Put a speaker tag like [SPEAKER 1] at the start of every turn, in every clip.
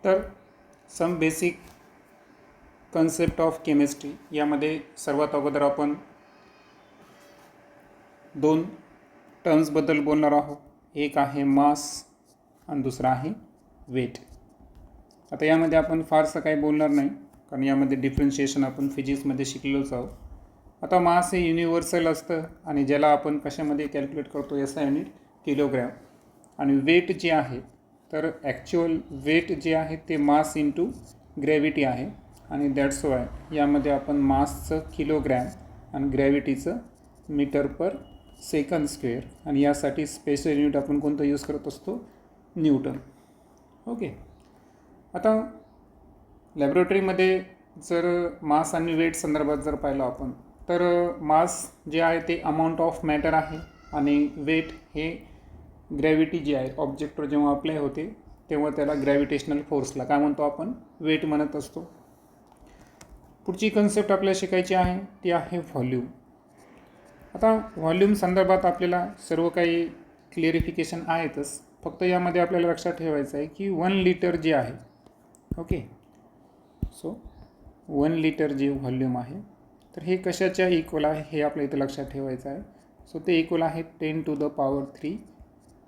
[SPEAKER 1] तर some basic concept of chemistry यामध्ये सर्वात अगोदर आपण दोन टर्म्सबद्दल बोलणार आहोत. एक आहे मास आणि दुसरा आहे वेट. आता यामध्ये आपण फारसं काही बोलणार नाही कारण यामध्ये डिफरन्शिएशन आपण फिजिक्समध्ये शिकलेलोच आहोत. आता मास हे युनिव्हर्सल असतं आणि ज्याला आपण कशामध्ये कॅल्क्युलेट करतो याचा युनिट किलोग्रॅम. आणि वेट जे आहे तर ॲक्च्युअल वेट जे आहे ते मास इंटू ग्रॅव्हिटी आहे आणि दॅट्स वाय यामध्ये आपण मासचं किलोग्रॅम आणि ग्रॅव्हिटीचं मीटर पर सेकंद स्क्वेअर आणि यासाठी स्पेशल युनिट आपण कोणतं यूज करत असतो, न्यूटन. ओके. आता लॅबोरेटरीमध्ये जर मास आणि वेट संदर्भात जर पाहिलं आपण तर मास जे आहे ते अमाऊंट ऑफ मॅटर आहे आणि वेट हे ग्रॅव्हिटी जी आहे ऑब्जेक्टवर जेव्हा अप्लाय होते तेव्हा त्याला ग्रॅव्हिटेशनल फोर्सला काय म्हणतो आपण, वेट म्हणत असतो. पुढची कन्सेप्ट आपल्याला शिकायची आहे ती आहे व्हॉल्यूम. आता व्हॉल्यूम संदर्भात आपल्याला सर्व काही क्लिअरिफिकेशन आहेतच, फक्त यामध्ये आपल्याला लक्षात ठेवायचं आहे की 1 लिटर जे आहे, ओके, सो 1 लिटर जे व्हॉल्यूम आहे तर हे कशाच्या इक्वल आहे हे आपल्या इथं लक्षात ठेवायचं आहे. सो ते इक्वल आहे 10⁻³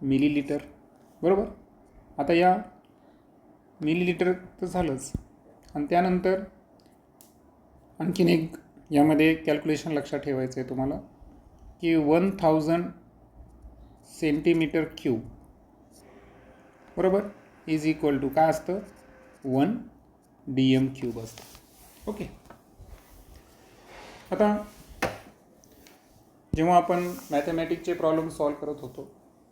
[SPEAKER 1] मिलीलिटर, बरोबर. आता या मिलीलिटर तर झालंच आणि त्यानंतर आणखीन एक यामध्ये कॅल्क्युलेशन लक्षात ठेवायचं आहे तुम्हाला की 1000 सेंटीमीटर क्यूब बरोबर इज इक्वल टू काय असतं, 1 dm³ असतं. ओके. आता जेव्हा आपण मॅथमॅटिक्सचे प्रॉब्लेम सॉल्व करत होतो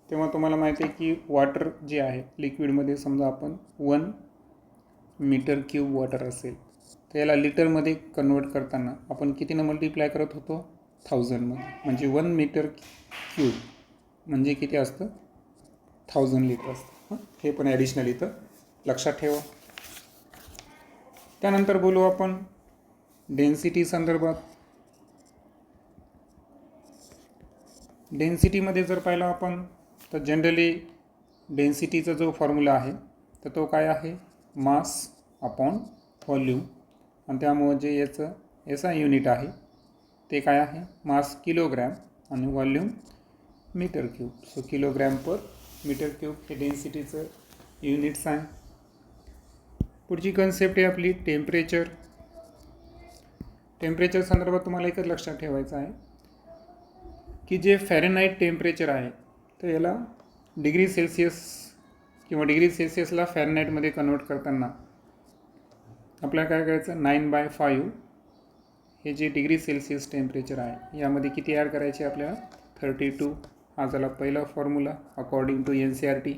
[SPEAKER 1] तेव्हा तुम्हाला माहिती आहे की वॉटर जे आहे लिक्विडमध्ये समजा आपण 1 मीटर³ वॉटर असेल तर याला लिटरमध्ये कन्वर्ट करताना आपण कितीनं मल्टिप्लाय करत होतो, 1000मध्ये. म्हणजे 1 मीटर³ म्हणजे किती असतं, 1000 लिटर असतं. हे पण ॲडिशनल इथं लक्षात ठेवा. त्यानंतर बोलू आपण डेन्सिटी संदर्भात. डेन्सिटीमध्ये जर पाहिलं आपण तर जनरली डेन्सिटीचा जो फॉर्म्युला आहे तर तो काय आहे, मास अपॉन व्हॉल्यूम. आणि त्यामुळे जे याचा युनिट आहे ते काय आहे, मास किलोग्रॅम आणि व्हॉल्यूम मीटर³. सो किलोग्रॅम पर मीटर³ हे डेन्सिटीचं युनिट्स आहे. पुढची कन्सेप्ट आहे आपली टेम्परेचर. टेम्परेचर संदर्भात तुम्हाला एकच लक्षात ठेवायचं आहे की जे फॅरेनहाइट टेम्परेचर आहे तर याला डिग्री सेल्सिअस किंवा डिग्री सेल्सिअसला फॅरेनहाइटमध्ये कन्वर्ट करताना आपल्याला काय करायचं, 9/5 हे जे डिग्री सेल्सिअस टेम्परेचर आहे यामध्ये किती ॲड करायचे आपल्याला, 32. हा झाला पहिला फॉर्म्युला अकॉर्डिंग टू NCERT.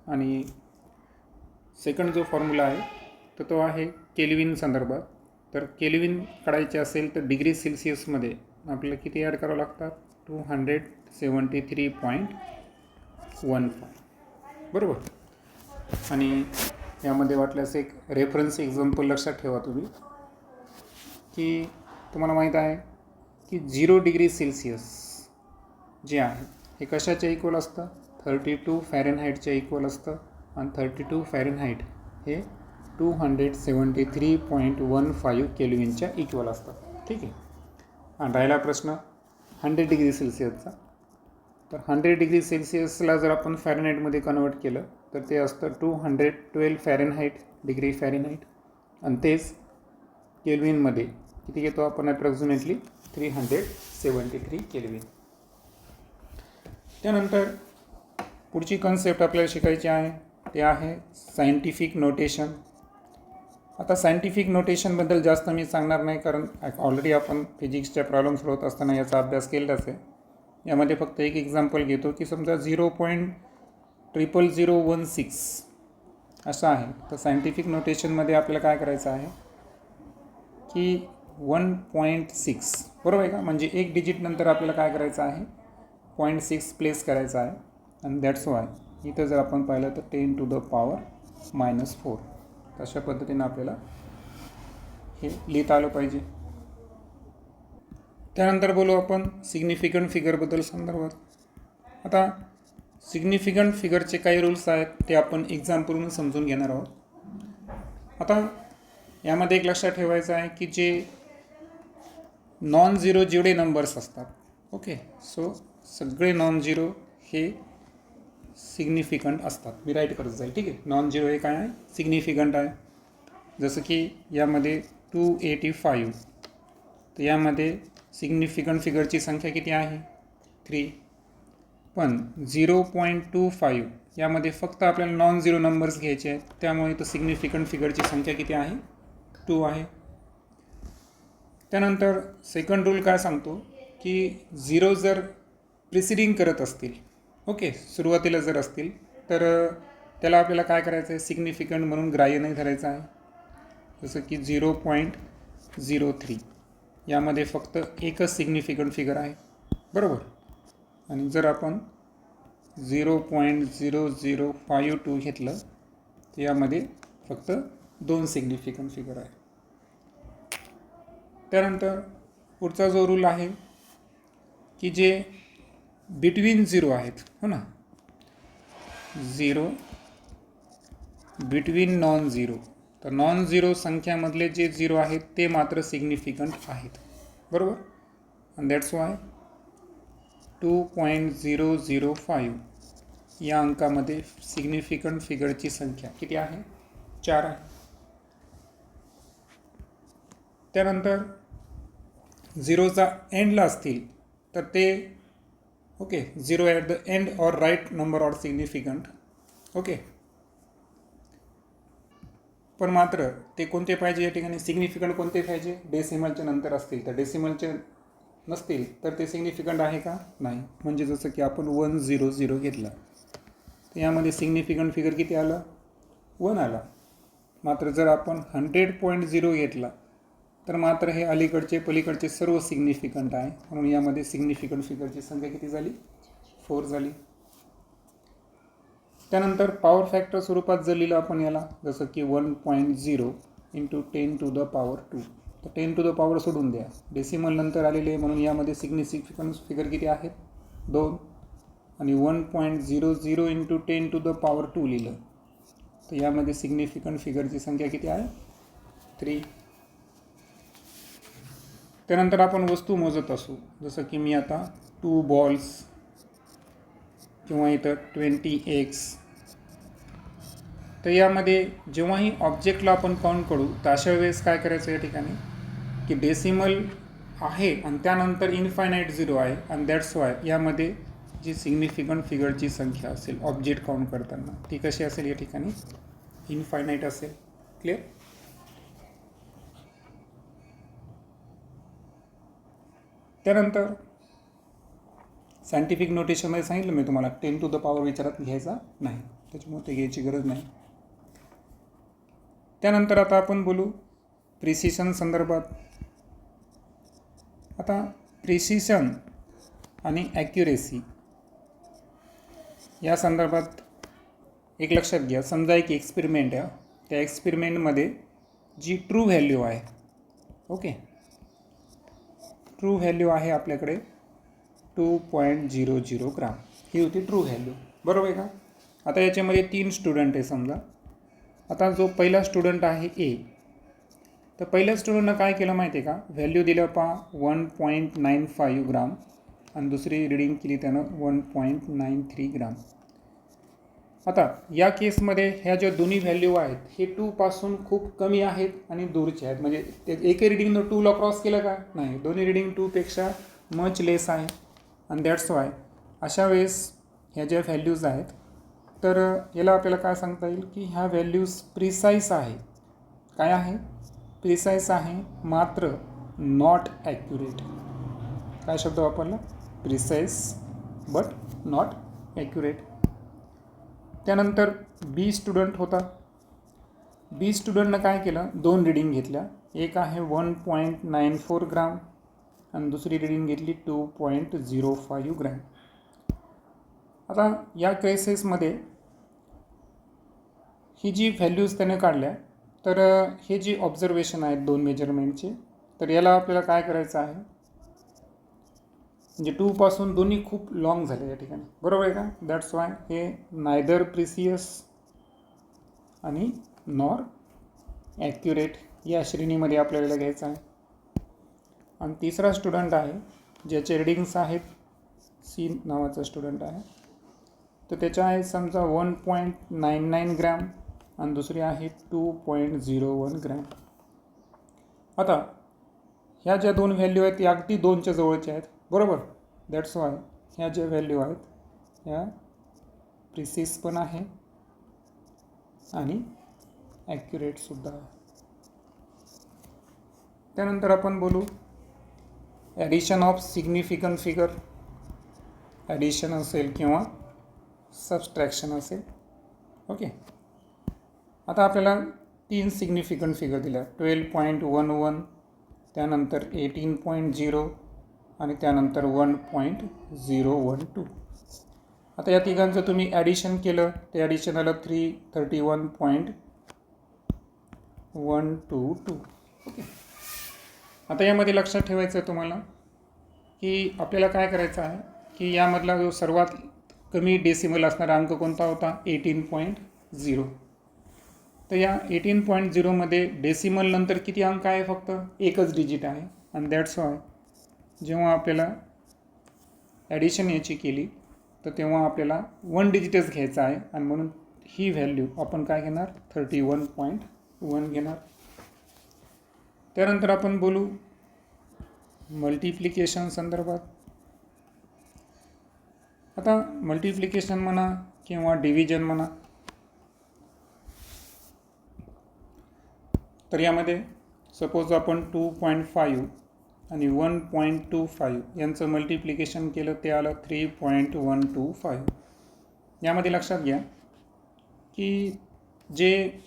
[SPEAKER 1] आणि सेकंड जो फॉर्म्युला आहे तर तो आहे केल्विन संदर्भात. तर केल्विन काढायचे असेल तर डिग्री सेल्सिअसमध्ये आपल्याला किती ॲड करावं लागतात, 273.15 बरोबर. आणि यामध्ये वाटल्यास एक रेफरन्स एक्झाम्पल लक्षात ठेवा तुम्ही की तुम्हाला माहीत आहे की 0 डिग्री सेल्सिअस जे आहे हे कशाच्या इक्वल असतं, 32 फॅरेनहाइटच्या इक्वल असतं. आणि 32 फॅरेनहाइट हे 273.15 केल्विनच्या इक्वल असतात. ठीक आहे. आणि राहिला प्रश्न 100 डिग्री सेल्सिअसचा. तर 100 डिग्री सेल्सिअसला जर आपण फॅरेनहाइटमध्ये कन्वर्ट केलं तर ते असतं 212 फॅरेनहाइट डिग्री फॅरेनहाइट. आणि तेच केल्विनमध्ये किती घेतो आपण, अप्रॉक्सिमेटली 373 केल्विन. त्यानंतर पुढची कन्सेप्ट आपल्याला शिकायची आहे ते आहे सायंटिफिक नोटेशन. आता सायंटिफिक नोटेशनबद्दल जास्त मी सांगणार नाही कारण ऑलरेडी आपण फिजिक्सच्या प्रॉब्लेम सोडवत असताना याचा अभ्यास केलेलाच आहे. यामध्ये फक्त एक एक्झाम्पल घेतो की समजा 0.00016 असं आहे तर सायंटिफिक नोटेशनमध्ये आपल्याला काय करायचं आहे की 1.6 बरोबर आहे का, म्हणजे एक डिजिट नंतर आपल्याला काय करायचं आहे, 0.6 प्लेस करायचं आहे. आणि दॅट्स वाय इथं जर आपण पाहिलं तर 10⁻⁻⁴ अशा पद्धतीनं आपल्याला हे लिहिता आलं पाहिजे. त्यानंतर बोलू आपण सिग्निफिकंट फिगरबद्दल संदर्भात. आता सिग्निफिकंट फिगरचे काही रूल्स आहेत ते आपण एक्झाम्पलवरून समजून घेणार आहोत. आता यामध्ये एक लक्षात ठेवायचं आहे की जे नॉन झिरो जेवढे नंबर्स असतात, ओके, सो सगळे नॉन झिरो हे सिग्निफिकंट असतात. मी राईट करत जाईल, ठीक आहे. नॉन झिरो हे काय आहे? सिग्निफिकंट आहे. जसं की यामध्ये 285, तर यामध्ये सिग्निफिकंट फिगरची संख्या किती आहे? 3. पण 0.25 यामध्ये फक्त आपल्याला नॉन झिरो नंबर्स घ्यायचे आहेत, त्यामुळे तो सिग्निफिकंट फिगरची संख्या किती आहे? 2 आहे. त्यानंतर सेकंड रूल काय सांगतो की झिरो जर प्रिसिडिंग करत असतील, ओके, सुरुवातीला जर असतील, तर त्याला आपल्याला काय करायचं आहे? सिग्निफिकंट म्हणून ग्राह्य नाही धरायचं आहे. जसं की 0.03 यामध्ये फक्त एकच सिग्निफिकंट फिगर आहे, बरोबर. आणि जर आपण 0.0052 घेतलं तर यामध्ये फक्त 2 सिग्निफिकंट फिगर आहे. त्यानंतर पुढचा जो रूल आहे की जे बिटवीन झिरो आहेत, हो ना, झिरो बिटवीन नॉन झिरो, तर नॉन झिरो संख्यामधले जे झिरो आहेत ते मात्र सिग्निफिकंट आहेत, बरोबर. अँड दॅट्स वाय 2.005 या अंकामध्ये सिग्निफिकंट फिगरची संख्या किती आहे? 4 आहे. त्यानंतर झिरोचा एंडला असतील तर ते, okay, zero at the end or right number or significant, okay. पण मात्र ते कोणते पाहिजे या ठिकाणी? सिग्निफिकंट कोणते पाहिजे? डेसिमलच्या नंतर असतील. तर डेसिमलचे नसतील तर ते सिग्निफिकंट आहे का? नाही. म्हणजे जसं की आपण 100 घेतला तर यामध्ये सिग्निफिकंट फिगर किती आलं? 1 आला. मात्र जर आपण 100.0 घेतला तर मात्र हे अलीकडचे पलीकडचे सर्व सिग्निफिकंट आहे, म्हणून यामध्ये सिग्निफिकंट फिगरची संख्या किती झाली? 4 झाली. त्यानंतर पॉवर फॅक्टर स्वरूपात जर लिहिलं आपण याला, जसं की 1.0 × 10⁻², तर 10 टू द पॉवर सोडून द्या, डेसिमल नंतर आलेले, म्हणून यामध्ये सिग्निफिकंट फिगर किती आहेत? 2. आणि 1.00 × 10⁻² लिहिलं तर यामध्ये सिग्निफिकंट फिगरची संख्या किती आहे? 3. त्यानंतर आपण वस्तू मोजत असू, जसं की मी आता 2 बॉल्स किंवा इथं 20x, तर यामध्ये जेव्हाही ऑब्जेक्टला आपण काउंट करू तर अशा वेळेस काय करायचं या ठिकाणी की डेसिमल आहे आणि त्यानंतर इनफायनाईट झिरो आहे, आणि दॅट्स वाय यामध्ये जी सिग्निफिकंट फिगरची संख्या असेल ऑब्जेक्ट काउंट करताना ती कशी असेल? या ठिकाणी इनफायनाईट असेल. क्लिअर? त्यानंतर सायंटिफिक नोटेशनमध्ये सांगितलं मी तुम्हाला 10 टू द पॉवर विचारात घ्यायचा नाही, त्याच्यामुळे ते घ्यायची गरज नाही. त्यानंतर आता आपण बोलू प्रिसिशन संदर्भात. आता प्रिसिशन आणि ॲक्युरेसी या संदर्भात एक लक्षात घ्या. समजा एक एक्सपेरिमेंट आहे, त्या एक्सपेरिमेंटमध्ये जी ट्रू व्हॅल्यू आहे, ओके, ट्रू व्हॅल्यू आहे आपल्याकडे 2.00 ग्राम, ही होती ट्रू व्हॅल्यू, बरोबर आहे का? आता याच्यामध्ये 3 स्टुडंट आहे समजा. आता जो पहिला स्टुडंट आहे ए, तर पहिल्या स्टुडंटनं काय केलं माहिती आहे का? व्हॅल्यू दिलं पहा 1.95 ग्राम, आणि दुसरी रिडिंग केली त्यानं 1.93 ग्राम. आता या केसमध्ये ह्या ज्या दोन्ही व्हॅल्यू आहेत हे 2 पासून खूप कमी आहेत आणि दूरचे आहेत. म्हणजे एकही रिडिंगनं 2ला क्रॉस केलं का? नाही, दोन्ही रिडिंग 2पेक्षा मच लेस आहे. आणि दॅट्स वाय अशा वेळेस ह्या ज्या व्हॅल्यूज आहेत तर याला आपल्याला काय सांगता येईल की ह्या व्हॅल्यूज प्रिसाईज आहे. काय आहे? प्रिसाईज आहे, मात्र नॉट ॲक्युरेट. काय शब्द वापरला? Precise but not accurate. त्यानंतर बी स्टुडंट होता. बी स्टुडंटनं काय केलं? 2 रिडिंग घेतल्या. एक आहे 1.94 ग्राम आणि दुसरी रिडिंग घेतली 2.05 ग्रॅम. आता या केसेसमध्ये ही जी व्हॅल्यूज त्याने काढल्या, तर हे जी ऑब्झर्वेशन आहेत 2 मेजरमेंटचे, तर याला आपल्याला काय करायचं आहे? म्हणजे 2 पासून दोन्ही खूप लॉंग झाले या ठिकाणी, बरोबर आहे का? दॅट्स वाय हे नायदर प्रिसियस आणि नॉर ॲक्युरेट या श्रेणीमध्ये आपल्याला घ्यायचं आहे. आणि तिसरा स्टुडंट आहे ज्याचे रिडिंग्स आहेत, सी नावाचा स्टुडंट आहे, तर त्याच्या आहे समजा 1.99 ग्रॅम आणि दुसरी आहे 2.01 ग्रॅम. आता ह्या ज्या दोन व्हॅल्यू आहेत त्या अगदी 2च्या जवळच्या आहेत, बरोबर? दॅट्स वाय ह्या ज्या व्हॅल्यू आहेत ह्या प्रिसिस पण आहे आणि ॲक्युरेटसुद्धा आहे. त्यानंतर आपण बोलू addition of significant figure, addition असेल किंवा सबस्ट्रॅक्शन असेल. ओके, आता आपल्याला 3 सिग्निफिकंट फिगर दिल्या, 12.11, त्यानंतर 18.0 आणि त्यानंतर 1.012. आता या तिघांचं तुम्ही ॲडिशन केलं ते ॲडिशन आलं 331.122. ओके, आता यामध्ये लक्षात ठेवायचं आहे तुम्हाला की आपल्याला काय करायचं आहे की यामधला जो सर्वात कमी डेसिमल असणारा अंक कोणता होता? 18.0. तर या 18.0 मध्ये डेसिमल नंतर किती अंक आहे? फक्त एकच डिजिट आहे. आणि दॅट्स वाय जेव्हा आपल्याला ॲडिशन याची केली तर तेव्हा आपल्याला 1 डिजिटच घ्यायचा आहे आणि म्हणून ही व्हॅल्यू आपण काय घेणार? 31.1 घेणार. त्यानंतर आपण बोलू मल्टिप्लिकेशन संदर्भात. आता मल्टिप्लिकेशन म्हणा किंवा डिव्हिजन म्हणा, तर यामध्ये सपोज आपण 2.5 आणि 1.25 यांचं मल्टिप्लिकेशन केलं ते आलं 3.125. यामध्ये लक्षात घ्या की जे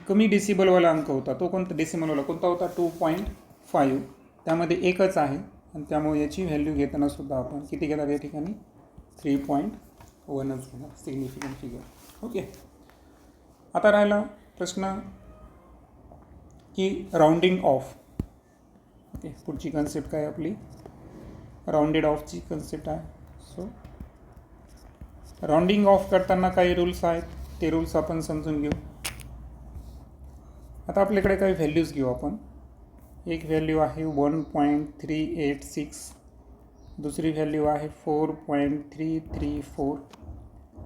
[SPEAKER 1] कमी डेसिबलवाला अंक होता तो कोणता? डेसिमलवाला कोणता होता? 2.5. त्यामध्ये एकच आहे आणि त्यामुळे याची व्हॅल्यू घेताना सुद्धा आपण किती घेणार या ठिकाणी? 3.1च घेणार सिग्निफिकंट फिगर. ओके, आता राहिला प्रश्न की राऊंडिंग ऑफ. ओके, पुढची कन्सेप्ट काय आपली? राऊंडेड ऑफची कन्सेप्ट आहे. सो राऊंडिंग ऑफ करताना काही रूल्स आहेत, ते रूल्स आपण समजून घेऊ. आता आपल्याकडे काही व्हॅल्यूज घेऊ आपण. एक व्हॅल्यू आहे 1.386, दुसरी व्हॅल्यू आहे 4.334,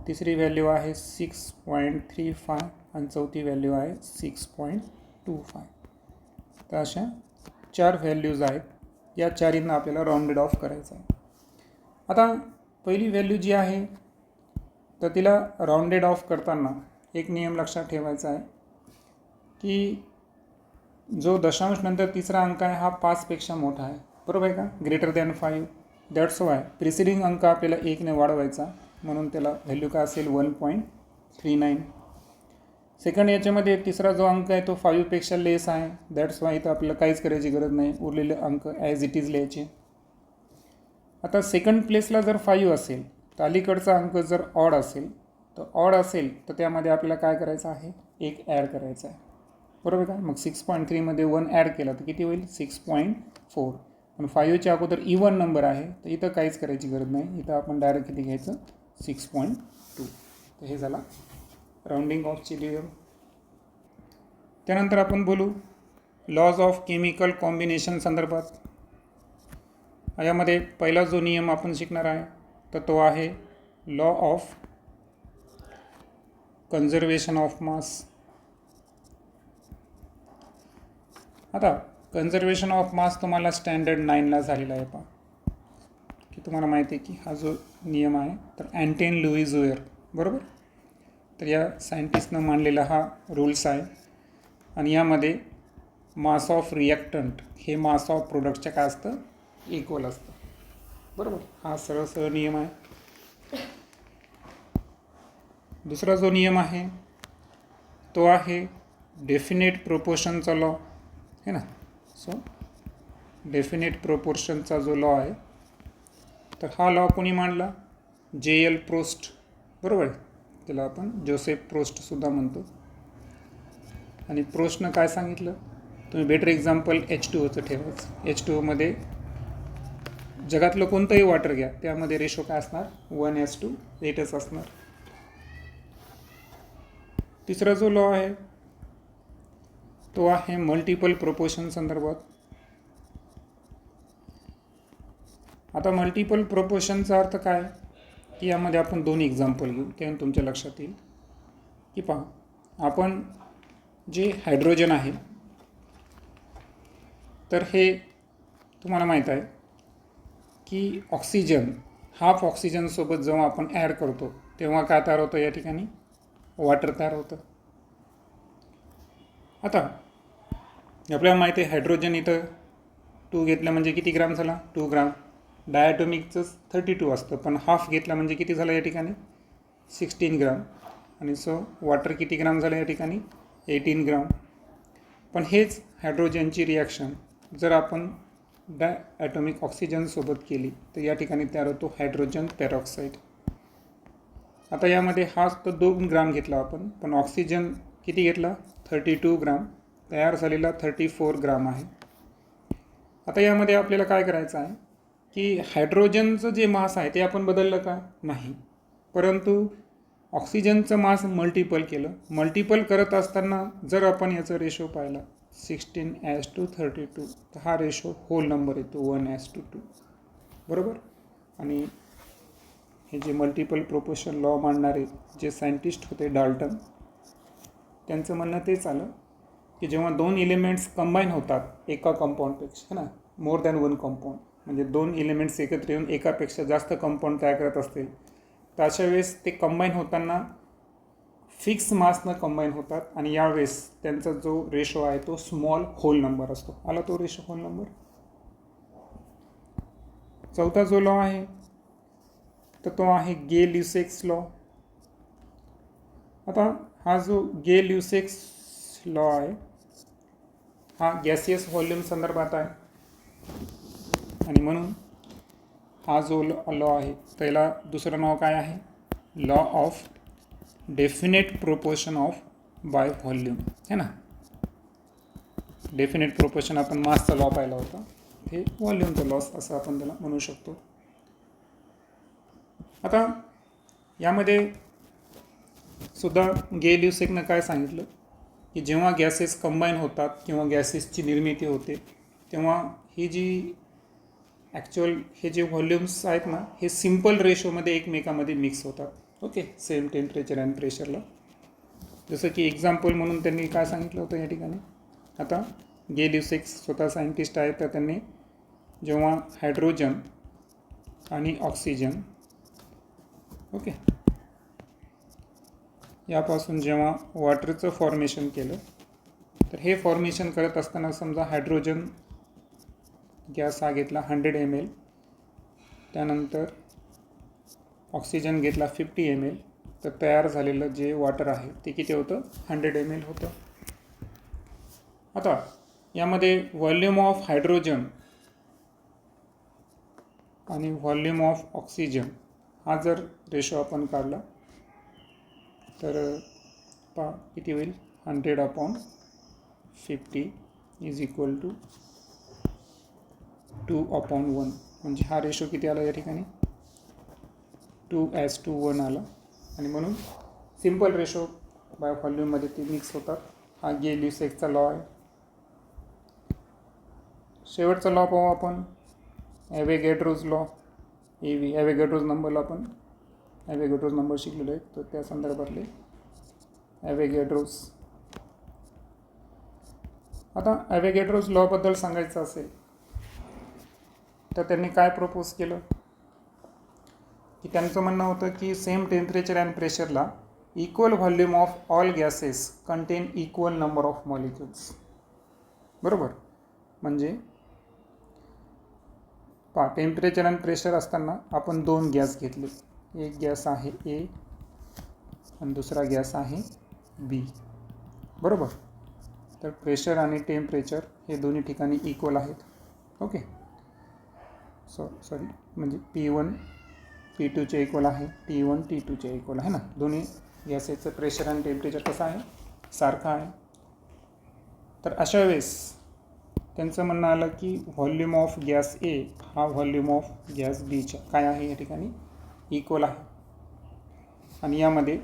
[SPEAKER 1] तिसरी व्हॅल्यू आहे 6.35 आणि चौथी व्हॅल्यू आहे 6.25. तर अशा 4 व्हॅल्यूज आहेत. या चारींना आपल्याला राऊंडेड ऑफ करायचं आहे. आता पहिली व्हॅल्यू जी आहे तर तिला राऊंडेड ऑफ करताना एक नियम लक्षात ठेवायचा आहे की जो दशांश नंतर तिसरा अंक आहे हा 5पेक्षा मोठा आहे, बरोबर आहे का? Greater than 5. That's why preceding अंक आपल्याला 1ने वाढवायचा, म्हणून त्याला व्हॅल्यू काय असेल? 1.39. सेकंड याच्यामध्ये तिसरा जो अंक आहे तो 5पेक्षा लेस आहे. दॅट्स वाय इथं आपल्याला काहीच करायची गरज नाही, उरलेले अंक ॲज इट इज लिहायचे. आता सेकंड प्लेसला जर 5 असेल तर अलीकडचा अंक जर ऑड असेल तर त्यामध्ये आपल्याला काय करायचं आहे? एक ॲड करायचा आहे, बरोबर का? मग 6.3 मध्ये 1 ॲड केला तर किती होईल? 6.4. पण 5च्या अगोदर इवन नंबर आहे तर इथं काहीच करायची गरज नाही, इथं आपण डायरेक्ट किती घ्यायचं? 6.2. तर हे झाला राऊंडिंग ऑफची नियम. त्यानंतर आपण बोलू लॉज ऑफ केमिकल कॉम्बिनेशन संदर्भात. यामध्ये पहिला जो नियम आपण शिकणार आहे तर तो आहे law of conservation of mass. आता कन्झर्वेशन ऑफ मास तुम्हाला स्टँडर्ड 9ला झालेला आहे. पहा की तुम्हाला माहिती आहे की हा जो नियम आहे तर अँटन लुईज, बरोबर? तर या सायंटिस्टनं मांडलेला हा रूल्स आहे आणि यामध्ये मास ऑफ रिॲक्टंट हे मास ऑफ प्रोडक्टच्या काय असतं? इक्वल असतं, बरोबर? हा सरळ नियम आहे. दुसरा जो नियम आहे तो आहे डेफिनेट प्रोपोर्शनचा लॉ, है ना? सो डेफिनेट प्रोपोर्शनचा जो लॉ आहे तर हा लॉ कोणी मांडला? J.L. प्रोस्ट, बरोबर? त्याला आपण जोसेफ प्रोस्टसुद्धा म्हणतो. आणि प्रोस्टनं काय सांगितलं? तुम्ही बेटर एक्झाम्पल H2Oचं ठेवायचं. H2Oमध्ये जगातलं कोणतंही वॉटर घ्या, त्यामध्ये रेशो काय असणार? 1:8 असणार. तिसरा जो लॉ आहे तो आहे मल्टिपल प्रोपोर्शन संदर्भात. आता मल्टिपल प्रोपोर्शनचा अर्थ काय की यामध्ये आपण दोन एक्झाम्पल घेऊ, त्यामुळे तुमच्या लक्षात येईल की पहा, आपण जे हायड्रोजन आहे तर हे तुम्हाला माहीत आहे की ऑक्सिजन, हाफ ऑक्सिजनसोबत जेव्हा आपण ॲड करतो तेव्हा काय तयार होतं? या ठिकाणी वॉटर तयार होतं. आता आपल्याला माहिती आहे हायड्रोजन इथं 2 घेतलं म्हणजे किती ग्राम झाला? 2 ग्राम. डायटोमिकचं 32 असतं, पण हाफ घेतला म्हणजे किती झालं या ठिकाणी? 16 ग्राम. आणि सो वॉटर किती ग्राम झालं या ठिकाणी? 18 ग्राम. पण हेच हायड्रोजनची रिॲक्शन जर आपण डायटोमिक ऑक्सिजनसोबत केली तर या ठिकाणी तयार होतो हायड्रोजन पेरॉक्साईड. आता यामध्ये हा तर 2 ग्राम घेतला आपण, पण ऑक्सिजन किती घेतला? 32 ग्राम. तयार झालेला 34 ग्राम आहे. आता यामध्ये आपल्याला काय करायचं आहे की हायड्रोजनचं जे मास आहे ते आपण बदललं का? नाही. परंतु ऑक्सिजनचं मास मल्टिपल केलं. मल्टिपल करत असताना जर आपण याचा रेशो पाहिला 16:32, तर हा रेशो होल नंबर येतो 1:2. बरोबर. आणि हे जे मल्टिपल प्रोपोर्शन लॉ मांडणारे जे सायंटिस्ट होते डाल्टन, त्यांचं म्हणणं तेच आलं की जेव्हा 2 एलिमेंट्स कंबाईन होतात एका कंपाऊंडपेक्षा, ना, मोर दॅन 1 कंपाऊंड, म्हणजे 2 एलिमेंट्स एकत्र येऊन एकापेक्षा जास्त कंपाऊंड तयार करत असतील तर अशा वेळेस ते कंबाईन होताना फिक्स मासनं कंबाईन होतात आणि यावेळेस त्यांचा जो रेशो आहे तो स्मॉल होल नंबर असतो. आला तो रेशो होल नंबर. चौथा जो लॉ आहे तर तो आहे गे-ल्युसेक्स लॉ. आता हा जो गे-ल्युसेक्स लॉ आहे हा गॅसियस व्हॉल्यूम संदर्भात आहे आणि म्हणून हा जो लॉ आहे त्याला दुसरं नाव काय आहे? Law of definite proportion of by volume, है ना. डेफिनेट प्रोपोर्शन आपण मासचा लॉ पाहिला होता, हे व्हॉल्यूमचा लॉस असं आपण त्याला म्हणू शकतो. आता यामध्ये सुद्धा गे-ल्युसेकनं काय सांगितलं की जेव्हा गॅसेस कंबाईन होतात किंवा गॅसेसची निर्मिती होते तेव्हा ही जी ॲक्च्युअल हे जे व्हॉल्यूम्स आहेत ना हे सिम्पल रेशोमध्ये एकमेकामध्ये मिक्स होतात. ओके, सेम टेम्परेचर अँड प्रेशरला. जसं की एक्झाम्पल म्हणून त्यांनी काय सांगितलं होतं या ठिकाणी. आता गे-ल्युसेक्स स्वतः सायंटिस्ट आहेत, तर त्यांनी जेव्हा हायड्रोजन आणि ऑक्सिजन, ओके, यापासून जेव्हा वॉटरचं फॉर्मेशन केलं तर हे फॉर्मेशन करत असताना समजा हायड्रोजन गॅस हा घेतला 100 ml, त्यानंतर ऑक्सिजन घेतला 50 ml, तर तयार झालेलं जे वॉटर आहे ते किती होतं? 100 ml होतं. आता यामध्ये व्हॉल्यूम ऑफ हायड्रोजन आणि व्हॉल्यूम ऑफ ऑक्सिजन हा जर रेशो आपण काढला तर पहा किती होईल? 100/50 इज इक्वल टू 2/1. म्हणजे हा रेशो किती आला या ठिकाणी? 2:1 आला. आणि म्हणून सिम्पल रेशो बाय व्हॉल्यूममध्ये ते मिक्स होतात. हा गे-ल्युसेकचा लॉ आहे. शेवटचा लॉ पाहू आपण, ॲव्होगॅड्रोज लॉ. ॲव्होगॅड्रोज नंबरला आपण ॲव्होगॅड्रोज नंबर शिकलेलो आहे, तर त्या संदर्भातले ॲव्होगॅड्रोज. आता ॲव्होगॅड्रोज लॉबद्दल सांगायचं असेल तर त्यांनी काय प्रपोज केलं की त्यांचं म्हणणं होतं की सेम टेम्परेचर अँड प्रेशरला equal volume of all gases contain equal number of molecules. बरोबर. म्हणजे पहा, टेम्परेचर अँड प्रेशर असताना आपण 2 गॅस घेतले. एक गॅस आहे ए आणि दुसरा गॅस आहे बी. बरोबर. तर प्रेशर आणि टेम्परेचर हे दोन्ही ठिकाणी इक्वल आहेत. ओके, सॉरी म्हणजे P1 P2चे इक्वल आहे, T1 T2चे इक्वल आहे ना. दोन्ही गॅसेसचं प्रेशर आणि टेम्परेचर कसं आहे? सारखं आहे. तर अशा वेळेस त्यांचं म्हणणं आलं की व्हॉल्यूम ऑफ गॅस ए हा व्हॉल्यूम ऑफ गॅस बीच्या काय आहे या ठिकाणी इक्वल आहे. आणि यामध्ये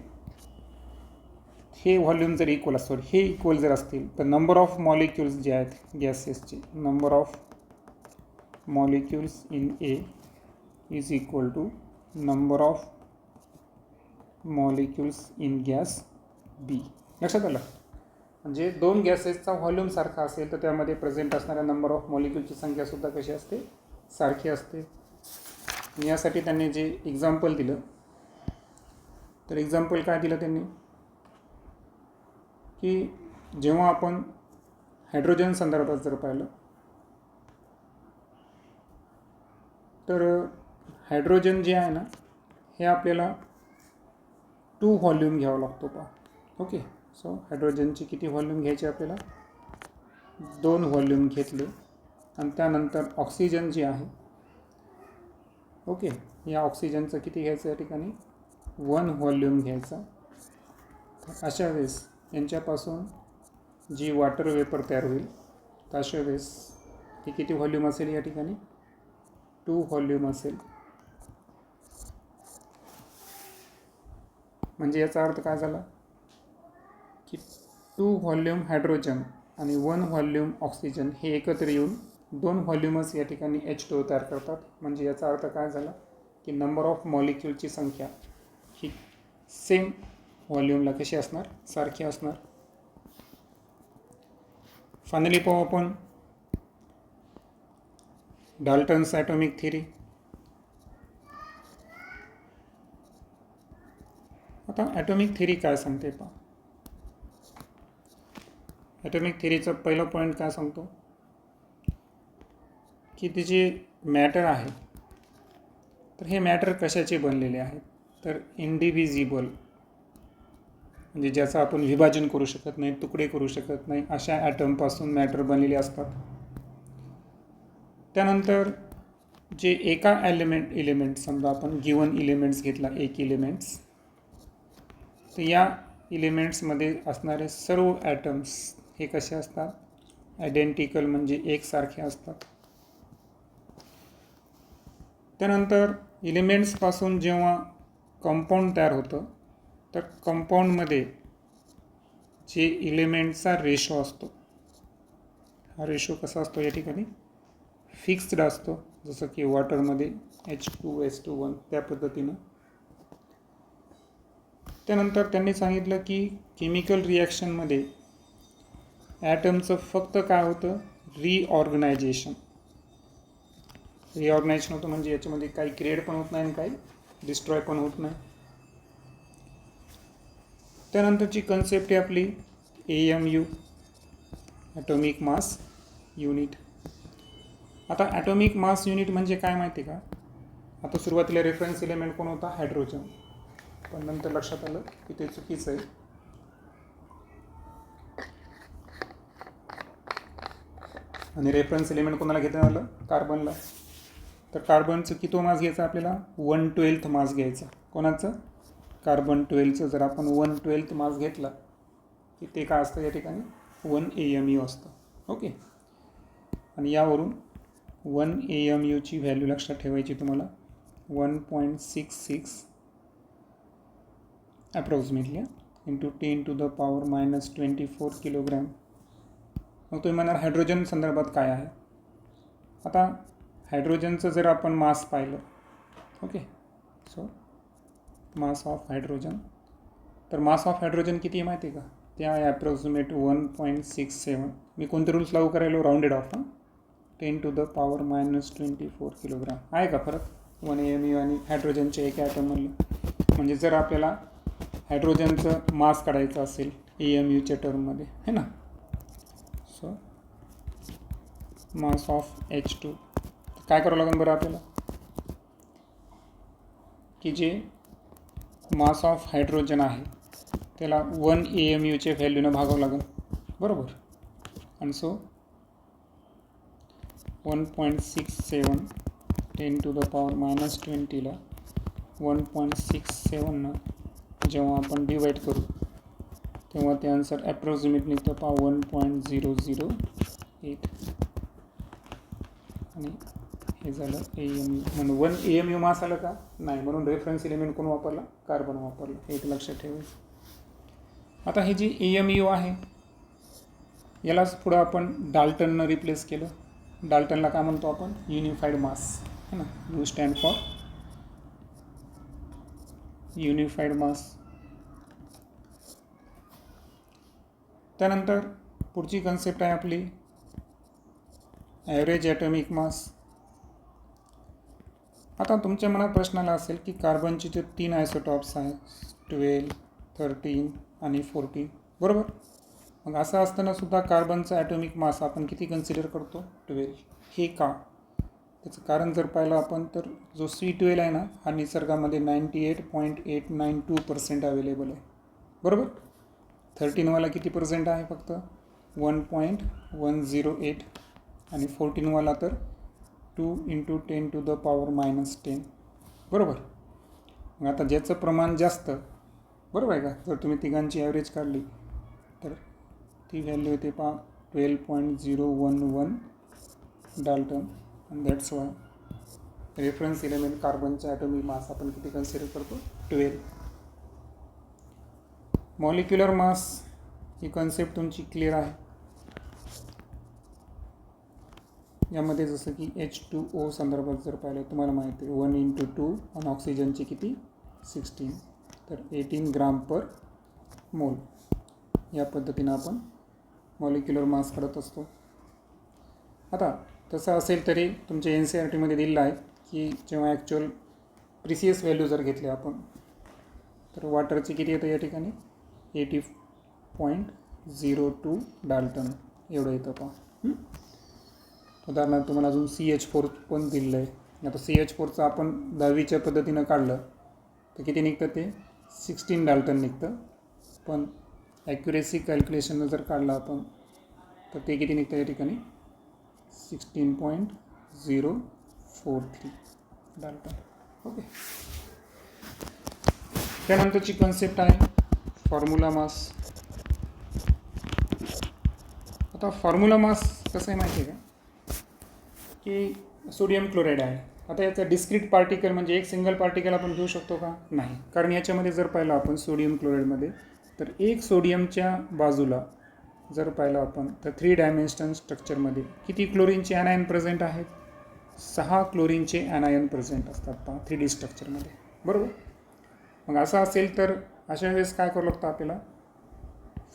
[SPEAKER 1] हे व्हॉल्यूम जर इक्वल असतो, हे इक्वल जर असतील तर नंबर ऑफ मॉलिक्युल्स जे आहेत गॅसेसचे, number of molecules in A is equal to number of molecules in gas B. लक्षात आलं? म्हणजे दोन गॅसेसचा व्हॉल्यूम सारखा असेल तर त्यामध्ये प्रेझेंट असणाऱ्या नंबर ऑफ मॉलिक्युलची संख्यासुद्धा कशी असते, सारखी असते. यासाठी त्यांनी जे एक्झाम्पल दिलं, तर एक्झाम्पल काय दिलं त्यांनी की जेव्हा आपण हायड्रोजन संदर्भात जर पाहिलं तर हायड्रोजन जे आहे ना हे आपल्याला 2 व्हॉल्यूम घ्यावं लागतो पहा. ओके, सो हायड्रोजनची किती व्हॉल्यूम घ्यायचे आपल्याला, 2 व्हॉल्यूम घेतले. आणि त्यानंतर ऑक्सिजन जे आहे, ओके, या ऑक्सिजनचं किती घ्यायचं या ठिकाणी 1 व्हॉल्यूम घ्यायचा. तर अशा वेळेस यांच्यापासून जी वॉटर वेपर तयार होईल तर अशा वेळेस ही किती व्हॉल्यूम असेल या ठिकाणी 2 व्हॉल्यूम असेल. म्हणजे याचा अर्थ काय झाला की 2 व्हॉल्यूम हायड्रोजन आणि 1 व्हॉल्यूम ऑक्सिजन हे एकत्र येऊन 2 व्हॉल्यूमच या ठिकाणी H2O तयार करतात. म्हणजे याचा अर्थ काय झाला की नंबर ऑफ मॉलिक्युलची संख्या ही सेम व्हॉल्यूमला कशी असणार, सारखी असणार. फायनली पाहू आपण डाल्टन्स ॲटॉमिक थिअरी. आता ॲटॉमिक थिअरी काय सांगते पहा. ॲटॉमिक थिअरीचा पहिला पॉईंट काय सांगतो की ते जे मॅटर आहे तर हे मॅटर कशाचे बनलेले आहेत, तर इंडिव्हिजिबल म्हणजे ज्याचं आपण विभाजन करू शकत नाही, तुकडे करू शकत नाही, अशा ॲटमपासून मॅटर बनलेले असतात. त्यानंतर जे एका एलिमेंट समजा आपण गिवन एलिमेंट्स घेतला, एक एलिमेंट्स, तर या एलिमेंट्समध्ये असणारे सर्व ॲटम्स हे कसे असतात, आयडेंटिकल म्हणजे एकसारखे असतात. त्यानंतर एलिमेंट्सपासून जेव्हा कंपाऊंड तयार होतं तर कंपाऊंडमध्ये जे एलिमेंटचा रेशो असतो, हा रेशो कसा असतो या ठिकाणी फिक्स्ड असतो, जसं की वॉटरमध्ये H2SO1 त्या पद्धतीनं. त्यानंतर त्यांनी सांगितलं की केमिकल रिॲक्शनमध्ये ॲटमचं फक्त काय होतं, रिऑर्गनायझेशन होतं. म्हणजे याच्यामध्ये काही क्रिएट पण होत नाही आणि काही डिस्ट्रॉय पण होत नाही. त्यानंतरची कन्सेप्ट आहे आपली AMU, ॲटॉमिक मास युनिट. आता ॲटॉमिक मास युनिट म्हणजे काय माहिती का, आता सुरुवातीला रेफरन्स एलिमेंट कोण होता, हायड्रोजन, पण नंतर लक्षात आलं की ते चुकीचं आहे. आणि रेफरन्स एलिमेंट कोणाला घेता आलं, कार्बनला. तर कार्बनचं किती मास घ्यायचा आपल्याला, 1/12 मास घ्यायचा. कोणाचं, कार्बन 12चं जर आपण 1/12 मास घेतला की ते काय असतं या ठिकाणी 1 AMU असतं. ओके, आणि यावरून 1 AMUची व्हॅल्यू लक्षात ठेवायची तुम्हाला 1.66 अप्रॉक्सिमेटली इंटू 10⁻⁻24 किलोग्रॅम. मग तुम्ही म्हणाल हायड्रोजन संदर्भात काय आहे. आता हायड्रोजनचं जर आपण मास पाहिलं, okay, so mass of hydrogen, तर मास ऑफ हायड्रोजन किती आहे माहिती आहे का, ते आहे अप्रॉक्सिमेट 1.67. मी कोणते रूल्स लागू करायलो, राऊंडेड ऑफ, 10⁻⁻24 किलोग्राम. आहे का फरक 1 AMU आणि हायड्रोजनच्या एका ॲटममधलं. म्हणजे जर आपल्याला हायड्रोजनचं मास काढायचं असेल AMUच्या टर्ममध्ये, है ना, सो मास ऑफ H2 काय करावं लागेल बरं आपल्याला, की जे मास ऑफ हायड्रोजन आहे त्याला 1 AMUच्या व्हॅल्यूनं भागावं लागेल, बरोबर. आणि सो 1.67 10⁻⁻20 ला 1.67 जेव्हा आपण डिवाईड करू तेव्हा ते आन्सर ॲप्रॉक्सिमेटली तर 1.008. आणि हे झालं AMU. म्हणून 1 AMU मास आलं का? नाही, म्हणून रेफरन्स एलिमेंट कोण वापरला? कार्बन वापरलं. हे एक लक्षात ठेवायचं. आता हे जी AMU आहे यालाच पुढं आपण डाल्टननं रिप्लेस केलं. डाल्टनला काय म्हणतो आपण? युनिफाईड मास, है ना. You stand for unified mass. त्यानंतर पुढची कन्सेप्ट आहे आपली ॲव्हरेज ॲटॉमिक मास. आता तुमच्या मनात प्रश्न आला असेल की कार्बनचे जे 3 आयसोटॉप्स आहेत, 12, 13 आणि 14, बरोबर. मग असं असताना सुद्धा कार्बनचा ॲटॉमिक मास आपण किती कन्सिडर करतो? 12. हे का? त्याचं कारण जर पाहिलं आपण तर जो C12 आहे ना, हा निसर्गामध्ये 98.892% अवेलेबल आहे, बरोबर. 13वाला किती % आहे? फक्त 1.108. आणि 14वाला तर 2 × 10⁻⁻10, बरोबर. मग आता ज्याचं प्रमाण जास्त, बरोबर आहे का, जर तुम्ही तिघांची ॲव्हरेज काढली तर ती व्हॅल्यू येते पहा 12.011 डाल्टन. आणि दॅट्स वाय रेफरन्स एलिमेंट कार्बनचा ॲटॉमिक मास आपण किती कन्सिडर करतो? 12. मॉलिक्युलर मास ही कन्सेप्ट तुमची क्लिअर आहे. यामध्ये जसं की H2O संदर्भात जर पाहिलं तुम्हाला माहिती आहे 1 × 2 आणि ऑक्सिजनचे किती? 16, तर 18 ग्राम पर मोल. या पद्धतीनं आपण मॉलिक्युलर मास काढत असतो. आता तसं असेल तरी तुमच्या NCERTमध्ये दिलेलं आहे की जेव्हा ॲक्च्युअल प्रिसियस व्हॅल्यू जर घेतले आपण तर वॉटरचे किती येतं या ठिकाणी? 80.02 डाल्टन एवढं येतं पहा. उदाहरणार्थ तुम्हाला अजून CH4 पण दिलेलं आहे. आता CH4चं आपण 10वीच्या पद्धतीनं काढलं तर किती निघतं? ते 16 डाल्टन निघतं. पण ॲक्युरेसी कॅल्क्युलेशननं जर काढलं आपण तर ते किती निघतं या ठिकाणी? 16.043 डाल्टन. ओके. त्यानंतरची कन्सेप्ट आहे फॉर्म्युला मास. आता फॉर्म्युला मास कसं आहे माहिती आहे का की सोडियम क्लोराईड आहे. आता याचा डिस्क्रीट पार्टिकल म्हणजे एक सिंगल पार्टिकल आपण घेऊ शकतो का? नाही, कारण याच्यामध्ये जर पाहिलं आपण सोडियम क्लोराईडमध्ये तर एक सोडियमच्या बाजूला जर पाहिलं आपण तर 3 डायमेन्शनल स्ट्रक्चरमध्ये किती क्लोरीनचे ॲनायन प्रेझेंट आहेत? 6 क्लोरीनचे ॲनायन प्रेझेंट असतात पहा 3D स्ट्रक्चरमध्ये, बरोबर. मग असं असेल तर अशा वेळेस काय करावं लागतं आपल्याला?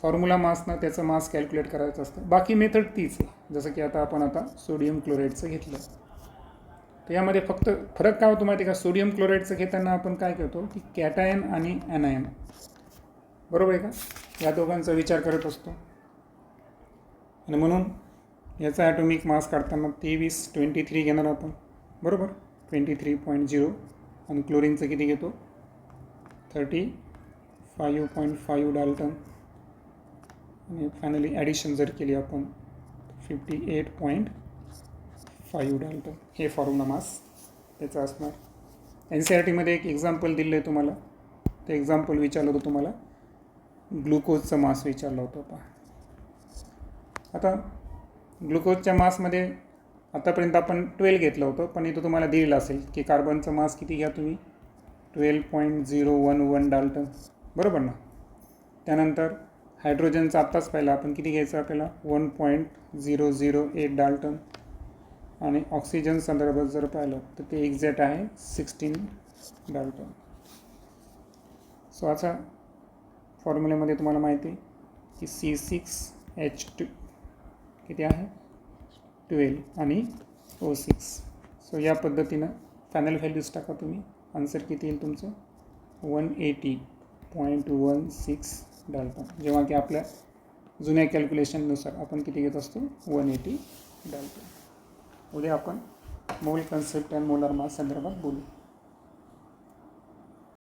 [SPEAKER 1] फॉर्म्युला मासनं त्याचं मास कॅल्क्युलेट करायचं असतं. बाकी मेथड तीच आहे. जसं की आता सोडियम क्लोराईडचं घेतलं तर यामध्ये फक्त फरक काय होतो माहिती आहे का? सोडियम क्लोराईडचं घेताना आपण काय करतो की कॅटायन आणि ॲनायन, बरोबर आहे का, या दोघांचा विचार करत असतो. आणि म्हणून याचा ॲटॉमिक मास काढताना 23 घेणार आपण, बरोबर. 23.0. आणि क्लोरीनचं किती घेतो? 35.5 डाल्टन. आणि फायनली ॲडिशन जर केली आपण 58.5 डाल्टन. हे फॉर्म्युला मास त्याचं असणार. NCERTमध्ये एक एक्झाम्पल दिलं आहे तुम्हाला. ते एक्झाम्पल विचारलं होतं तुम्हाला ग्लुकोजचं मास विचारलं होतं पहा. आता ग्लुकोजच्या मासमध्ये आतापर्यंत आपण 12 घेतलं होतं, पण इथं तुम्हाला दिलेलं असेल की कार्बनचं मास किती घ्या तुम्ही? 12.011 डाल्टन, बरोबर ना. त्यानंतर हायड्रोजनचं आत्ताच पाहिलं आपण किती घ्यायचं आपल्याला? 1.008 डाल्टन. आणि ऑक्सिजन संदर्भात जर पाहिलं तर ते एक्झॅक्ट आहे 16 डाल्टन. सो असा फॉर्म्युल्यामध्ये तुम्हाला माहिती आहे की C6H2 किती आहे? 12 आणि O6. सो या पद्धतीनं फायनल व्हॅल्यूज टाका तुम्ही. आन्सर किती येईल तुमचं? 180.16 डाल्टन. जेव्हा की आपल्या जुन्या कॅल्क्युलेशननुसार आपण किती घेत असतो? 180 डाल्टन. उद्या आपण मोल कन्सेप्ट अँड मोलर मास संदर्भात बोलू.